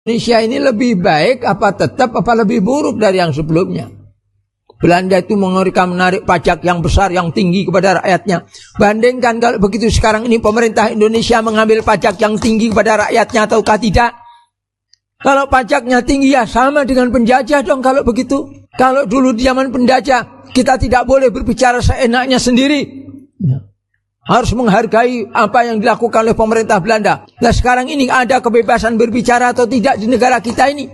Indonesia ini lebih baik apa tetap apa lebih buruk dari yang sebelumnya? Belanda itu menarik pajak yang besar, yang tinggi kepada rakyatnya. Bandingkan kalau begitu sekarang ini pemerintah Indonesia mengambil pajak yang tinggi kepada rakyatnya ataukah tidak? Kalau pajaknya tinggi ya sama dengan penjajah dong kalau begitu. Kalau dulu di zaman penjajah kita tidak boleh berbicara seenaknya sendiri. Harus menghargai apa yang dilakukan oleh pemerintah Belanda. Nah sekarang ini ada kebebasan berbicara atau tidak di negara kita ini?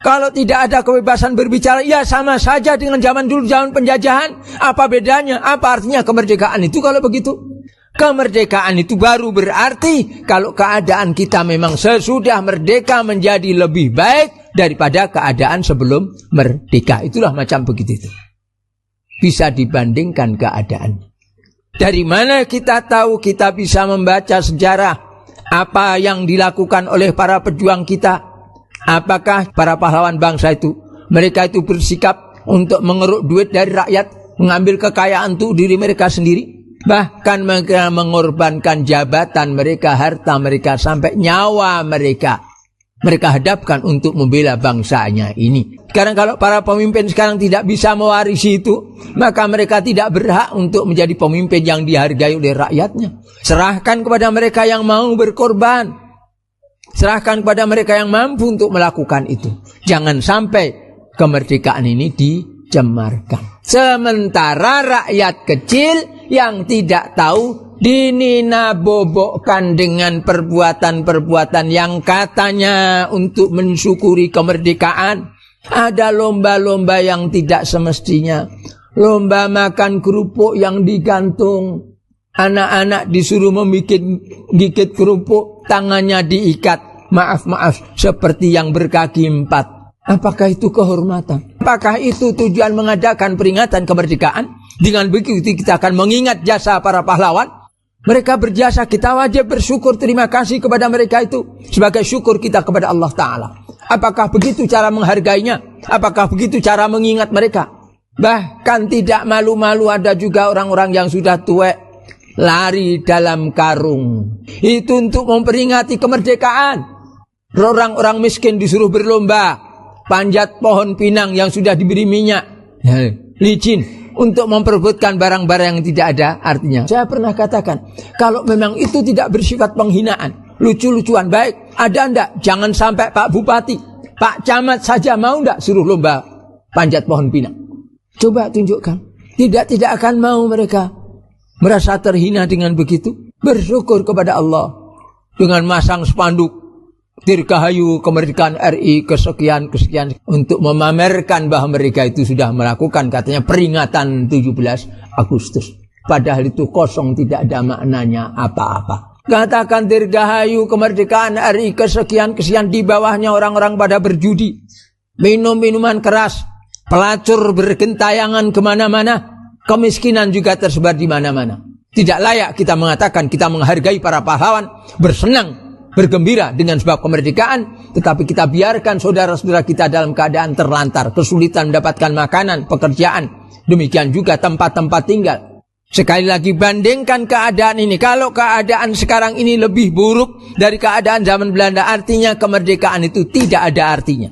Kalau tidak ada kebebasan berbicara, ya sama saja dengan zaman dulu, zaman penjajahan. Apa bedanya? Apa artinya kemerdekaan itu kalau begitu? Kemerdekaan itu baru berarti kalau keadaan kita memang sesudah merdeka menjadi lebih baik daripada keadaan sebelum merdeka. Itulah macam begitu itu. Bisa dibandingkan keadaan. Dari mana kita tahu kita bisa membaca sejarah apa yang dilakukan oleh para pejuang kita? Apakah para pahlawan bangsa itu, mereka itu bersikap untuk mengeruk duit dari rakyat, mengambil kekayaan untuk diri mereka sendiri? Bahkan mereka mengorbankan jabatan mereka, harta mereka, sampai nyawa mereka. Mereka hadapkan untuk membela bangsanya ini. Sekarang kalau para pemimpin sekarang tidak bisa mewarisi itu, maka mereka tidak berhak untuk menjadi pemimpin yang dihargai oleh rakyatnya. Serahkan kepada mereka yang mau berkorban. Serahkan kepada mereka yang mampu untuk melakukan itu. Jangan sampai kemerdekaan ini dicemarkan. Sementara rakyat kecil yang tidak tahu dininabobokkan dengan perbuatan-perbuatan yang katanya untuk mensyukuri kemerdekaan. Ada lomba-lomba yang tidak semestinya. Lomba makan kerupuk yang digantung. Anak-anak disuruh gigit kerupuk, tangannya diikat. Maaf, seperti yang berkaki 4. Apakah itu kehormatan? Apakah itu tujuan mengadakan peringatan kemerdekaan? Dengan begitu kita akan mengingat jasa para pahlawan. Mereka berjasa, kita wajib bersyukur, terima kasih kepada mereka itu. Sebagai syukur kita kepada Allah Ta'ala. Apakah begitu cara menghargainya? Apakah begitu cara mengingat mereka? Bahkan tidak malu-malu ada juga orang-orang yang sudah tua lari dalam karung. Itu untuk memperingati kemerdekaan. Orang-orang miskin disuruh berlomba panjat pohon pinang yang sudah diberi minyak licin untuk memperebutkan barang-barang yang tidak ada artinya. Saya pernah katakan, kalau memang itu tidak bersifat penghinaan, lucu-lucuan, baik, ada ndak? Jangan sampai Pak Bupati, Pak Camat saja mau ndak suruh lomba panjat pohon pinang? Coba tunjukkan. Tidak akan mau mereka. Merasa terhina dengan begitu. Bersyukur kepada Allah dengan masang spanduk Dirgahayu kemerdekaan RI kesekian untuk memamerkan bahwa mereka itu sudah melakukan katanya peringatan 17 Agustus. Padahal itu kosong, tidak ada maknanya apa-apa. Katakan Dirgahayu kemerdekaan RI kesekian di bawahnya orang-orang pada berjudi, minum minuman keras, pelacur bergentayangan kemana-mana. Kemiskinan juga tersebar di mana-mana. Tidak layak kita mengatakan kita menghargai para pahlawan, bersenang, bergembira dengan sebab kemerdekaan, tetapi kita biarkan saudara-saudara kita dalam keadaan terlantar, kesulitan mendapatkan makanan, pekerjaan, demikian juga tempat-tempat tinggal. Sekali lagi bandingkan keadaan ini. Kalau keadaan sekarang ini lebih buruk dari keadaan zaman Belanda, artinya kemerdekaan itu tidak ada artinya.